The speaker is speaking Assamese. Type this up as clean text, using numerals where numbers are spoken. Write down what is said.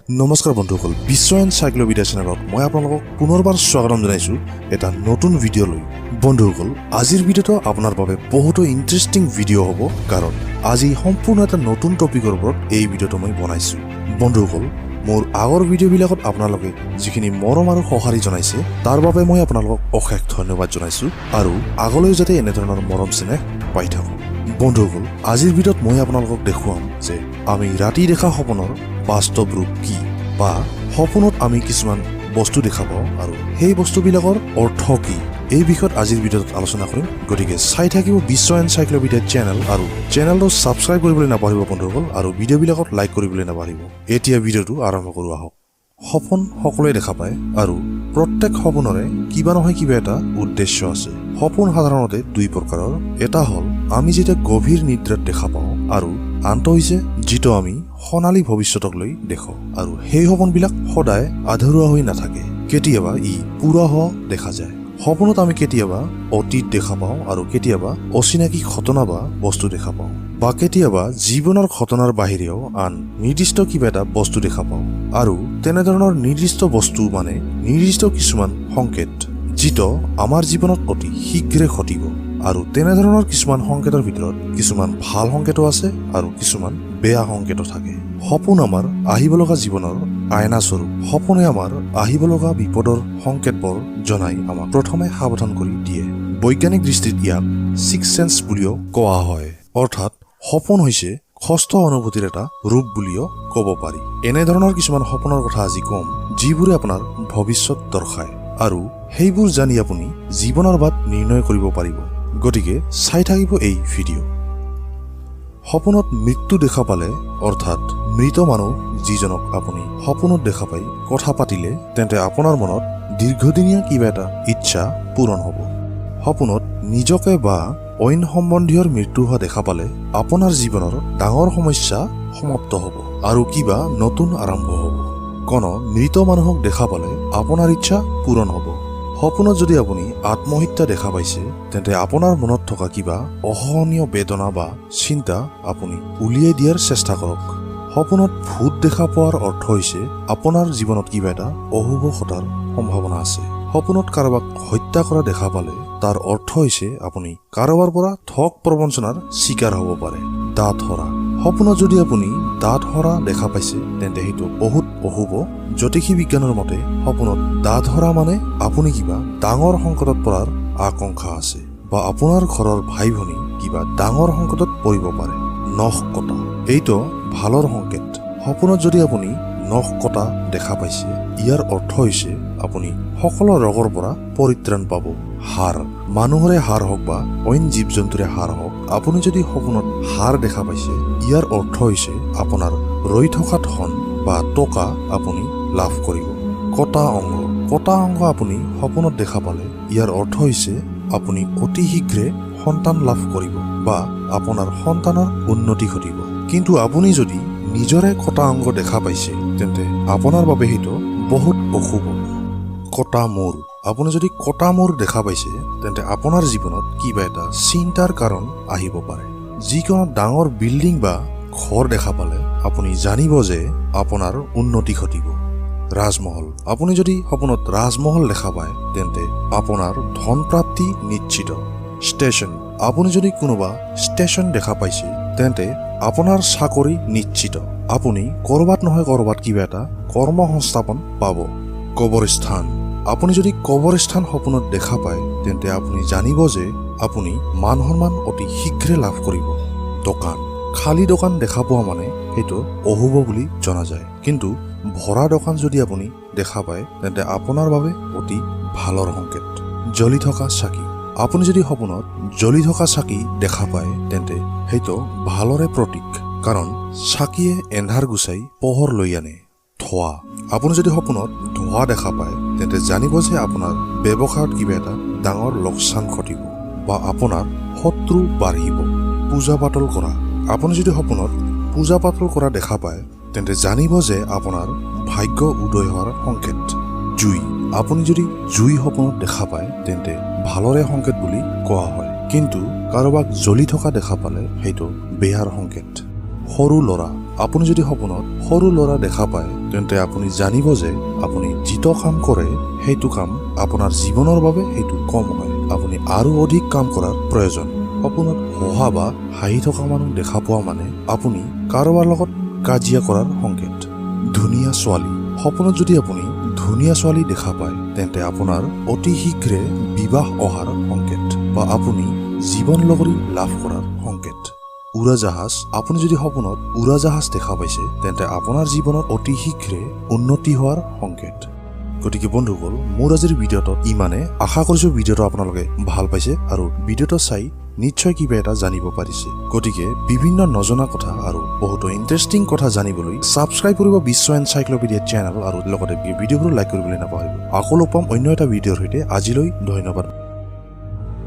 নমস্কাৰ বন্ধুসকল, বিশ্ব এনচাইক্লোপিডিয়া চেনেলত মই আপোনালোকক পুনৰবাৰ স্বাগতম জনাইছোঁ এটা নতুন ভিডিঅ' লৈ। বন্ধুসকল, আজিৰ ভিডিঅ'টো আপোনাৰ বাবে বহুতো ইণ্টাৰেষ্টিং ভিডিঅ' হ'ব, কাৰণ আজি সম্পূৰ্ণ এটা নতুন টপিকৰ ওপৰত এই ভিডিঅ'টো মই বনাইছোঁ। বন্ধুসকল, মোৰ আগৰ ভিডিঅ'বিলাকত আপোনালোকে যিখিনি মৰম আৰু সঁহাৰি জনাইছে তাৰ বাবে মই আপোনালোকক অশেষ ধন্যবাদ জনাইছোঁ, আৰু আগলৈ যাতে এনেধৰণৰ মৰম চেনেহ পাই থাকোঁ। বন্ধুসকল, আজিৰ ভিডিঅ'ত মই আপোনালোকক দেখুৱাম যে আমি ৰাতি দেখা সপোনৰ বাস্তৱ ৰূপ কি, বা সপোনত আমি কিছুমান বস্তু দেখা পাওঁ আৰু সেই বস্তুবিলাকৰ অৰ্থ কি, এই বিষয়ত আজিৰ ভিডিঅ'ত আলোচনা কৰিম। গতিকে চাই থাকিব বিশ্ব এনচাইক্লোপিডিয়া চেনেল, আৰু চেনেলটো ছাবস্ক্ৰাইব কৰিবলৈ নাপাহৰিব বন্ধুসকল, আৰু ভিডিঅ'বিলাকত লাইক কৰিবলৈ নাপাহৰিব। এতিয়া ভিডিঅ'টো আৰম্ভ কৰোঁ আহক। সপোন সকলোৱে দেখা পায়, আৰু প্ৰত্যেক সপোনৰে কিবা নহয় কিবা এটা উদ্দেশ্য আছে। সপোন সাধাৰণতে দুই প্ৰকাৰৰ। এটা হ'ল আমি যেতিয়া গভীৰ নিদ্ৰাত দেখা পাওঁ, আৰু আনটো হৈছে যিটো আমি সোণালী ভৱিষ্যতক লৈ দেখোঁ। আৰু সেই সপোনবিলাক সদায় আধৰুৱা হৈ নাথাকে, কেতিয়াবা ই পূৰা হোৱা দেখা যায়। সপোনত আমি কেতিয়াবা অতীত দেখা পাওঁ, আৰু কেতিয়াবা অচিনাকি ঘটনা বা বস্তু দেখা পাওঁ, বা কেতিয়াবা জীৱনৰ ঘটনাৰ বাহিৰেও আন নিৰ্দিষ্ট কিবা এটা বস্তু দেখা পাওঁ। আৰু তেনেধৰণৰ নিৰ্দিষ্ট বস্তু মানে নিৰ্দিষ্ট কিছুমান সংকেত, যিটো আমাৰ জীৱনত অতি শীঘ্ৰে ঘটিব। আৰু তেনেধৰণৰ কিছুমান সংকেতৰ ভিতৰত কিছুমান ভাল সংকেতো আছে আৰু কিছুমান বেয়া সংকেতো থাকে। সপোন আমাৰ আহিব লগা জীৱনৰ আইনা স্বৰূপ। সপোনে আমাৰ আহিব লগা বিপদৰ সংকেতবোৰ জনাই আমাক প্ৰথমে সাৱধান কৰি দিয়ে। বৈজ্ঞানিক দৃষ্টিত ইয়াক ছিক্স চেন্স বুলিও কোৱা হয়, অৰ্থাৎ সপোন হৈছে ষষ্ঠ অনুভূতিৰ এটা ৰূপ বুলিও ক'ব পাৰি। এনেধৰণৰ কিছুমান সপোনৰ কথা আজি ক'ম, যিবোৰে আপোনাৰ ভৱিষ্যত দৰ্শায়, আৰু সেইবোৰ জানি আপুনি জীৱনৰ বাট নিৰ্ণয় কৰিব পাৰিব। গতিকে চাই থাকিব এই ভিডিঅ'। সপোনত মৃত্যু দেখা পালে, অৰ্থাৎ মৃত মানুহ যিজনক আপুনি সপোনত দেখা পাই কথা পাতিলে, তেন্তে আপোনাৰ মনত দীৰ্ঘদিনীয়া কিবা এটা ইচ্ছা পূৰণ হ'ব। সপোনত নিজকে বা অইন সম্বন্ধীয়ৰ মৃত্যু হোৱা দেখা পালে আপোনাৰ জীৱনৰ ডাঙৰ সমস্যা সমাপ্ত হ'ব, আৰু কিবা নতুন আৰম্ভ হ'ব। কোনো মৃত মানুহক দেখা পালে আপোনাৰ ইচ্ছা পূৰণ হ'ব। সপোনত যদি আপুনি আত্মহত্যা দেখা পাইছে, তেন্তে আপোনাৰ মনত থকা কিবা অসহনীয় বেদনা বা চিন্তা আপুনি উলিয়াই দিয়াৰ চেষ্টা কৰক। সপোনত ভূত দেখা পোৱাৰ অৰ্থ হৈছে আপোনাৰ জীৱনত কিবা এটা অশুভ ঘটাৰ সম্ভাৱনা আছে। সপোনত কাৰোবাক হত্যা কৰা দেখা পালে তাৰ অৰ্থ হৈছে আপুনি কাৰোবাৰ পৰা ঠগ প্ৰবঞ্চনাৰ চিকাৰ হ'ব পাৰে। দাঁত সৰা। সপোনত যদি আপুনি দাঁত সৰা দেখা পাইছে, তেন্তে সেইটো বহুত অশুভ। জ্যোতিষী বিজ্ঞানৰ মতে সপোনত দাঁত সৰা মানে আপুনি কিবা ডাঙৰ সংকটত পৰাৰ আশংকা আছে, বা আপোনাৰ ঘৰৰ ভাই ভনী কিবা ডাঙৰ সংকটত পৰিব পাৰে। নখ কটা, এইটো ভালৰ সংকেত। সপোনত যদি আপুনি নখ কটা দেখা পাইছে, ইয়াৰ অৰ্থ হৈছে আপুনি সকলো ৰোগৰ পৰা পৰিত্ৰাণ পাব। হাড়, মানুহৰে হাড় হওক বা অইন জীৱ জন্তুৰে হাড় হওক, আপুনি যদি সপোনত হাড় দেখা পাইছে, ইয়াৰ অৰ্থ হৈছে আপোনাৰ ৰৈ থকা ধন বা টকা আপুনি লাভ কৰিব। কটা অংগ। কটা অংগ আপুনি সপোনত দেখা পালে, ইয়াৰ অৰ্থ হৈছে আপুনি অতি শীঘ্ৰে সন্তান লাভ কৰিব, বা আপোনাৰ সন্তানৰ উন্নতি ঘটিব। কিন্তু আপুনি যদি নিজৰে কটা অংগ দেখা পাইছে, তেন্তে আপোনাৰ বাবে সেইটো বহুত অশুভ। কটা মূৰ। আপুনি যদি কটা মূৰ দেখা পাইছে, তেন্তে আপোনাৰ জীৱনত কিবা এটা চিন্তাৰ কাৰণ আহিব পাৰে। যিকোনো ডাঙৰ বিল্ডিং বা ঘৰ দেখা পালে আপুনি জানিব যে আপোনাৰ উন্নতি ঘটিব। ৰাজমহল। আপুনি যদি সপোনত ৰাজমহল দেখা পায়, তেন্তে আপোনাৰ ধন প্ৰাপ্তি নিশ্চিত। ষ্টেচন। আপুনি যদি কোনোবা ষ্টেচন দেখা পাইছে, তেন্তে আপোনাৰ চাকৰি নিশ্চিত। আপুনি কৰবাত নহয় কৰবাত কিবা এটা কৰ্ম সংস্থাপন পাব। কবৰস্থান। আপুনি যদি কবৰস্থান সপোনত দেখা পায়, তেন্তে আপুনি জানিব যে আপুনি মান সন্মান অতি শীঘ্ৰে লাভ কৰিব। দোকান। খালী দোকান দেখা পোৱা মানে সেইটো অশুভ বুলি জনা যায়, কিন্তু ভৰা দোকান যদি আপুনি দেখা পায়, তেন্তে আপোনাৰ বাবে অতি ভালৰ সংকেত। জ্বলি থকা চাকি। আপুনি যদি সপোনত জ্বলি থকা চাকি দেখা পায়, তেন্তে সেইটো ভালৰে প্ৰতীক, কাৰণ চাকিয়ে এন্ধাৰ গুচাই পোহৰ লৈ আনে। ধোঁৱা। আপুনি যদি সপোনত ধোঁৱা দেখা পায়, তেন্তে জানিব যে আপোনাৰ ব্যৱসায়ত কিবা এটা ডাঙৰ লোকচান ঘটিব, বা আপোনাৰ শত্ৰু বাঢ়িব। পূজা পাতল কৰা। আপুনি যদি সপোনত পূজা পাতল কৰা দেখা পায়, তেন্তে জানিব যে আপোনাৰ ভাগ্য উদয় হোৱাৰ সংকেত। জুই। আপুনি যদি জুই সপোনত দেখা পায়, তেন্তে ভালৰে সংকেত বুলি কোৱা হয়, কিন্তু কাৰোবাক জ্বলি থকা দেখা পালে সেইটো বেয়াৰ সংকেত। সৰু ল'ৰা। আপুনি যদি সপোনত সৰু ল'ৰা দেখা পায় তেন্তে আপুনি জানিব যে আপুনি যিটো কাম কৰে সেইটো কাম আপোনাৰ জীৱনৰ বাবে সেইটো কম হয়। আপুনি আৰু অধিক কাম কৰাৰ প্ৰয়োজন। সপোনত হহা বা হাঁহি থকা মানুহ দেখা পোৱা মানে আপুনি কাৰোবাৰ লগত কাজিয়া কৰাৰ সংকেত। ধুনীয়া ছোৱালী। সপোনত যদি আপুনি ধুনীয়া ছোৱালী দেখা পায় তেন্তে আপোনাৰ অতি শীঘ্ৰে বিবাহ অহাৰ সংকেত বা আপুনি জীৱন লগৰী লাভ কৰাৰ সংকেত। উৰাজাহাজ। আপুনি যদি সপোনত উৰাজাহাজ দেখা পাইছে তেন্তে আপোনাৰ জীৱনত অতি শীঘ্ৰে উন্নতি হোৱাৰ সংকেত। গতিকে বন্ধুসকল, মোৰ আজিৰ ভিডিঅ'টো ইমানে। আশা কৰিছো ভিডিঅ'টো আপোনালোকে ভাল পাইছে আৰু ভিডিঅ'টো চাই নিশ্চয় কিবা এটা জানিব পাৰিছে। গতিকে বিভিন্ন নজনা কথা আৰু বহুতো ইণ্টাৰেষ্টিং কথা জানিবলৈ ছাবস্ক্ৰাইব কৰিব বিশ্ব এনচাইক্লোপিডিয়া চেনেল আৰু লগতে ভিডিঅ'বোৰ লাইক কৰিবলৈ নাপাহৰিব। আকৌ লগ পাম অন্য এটা ভিডিঅ'ৰ সৈতে। আজিলৈ ধন্যবাদ।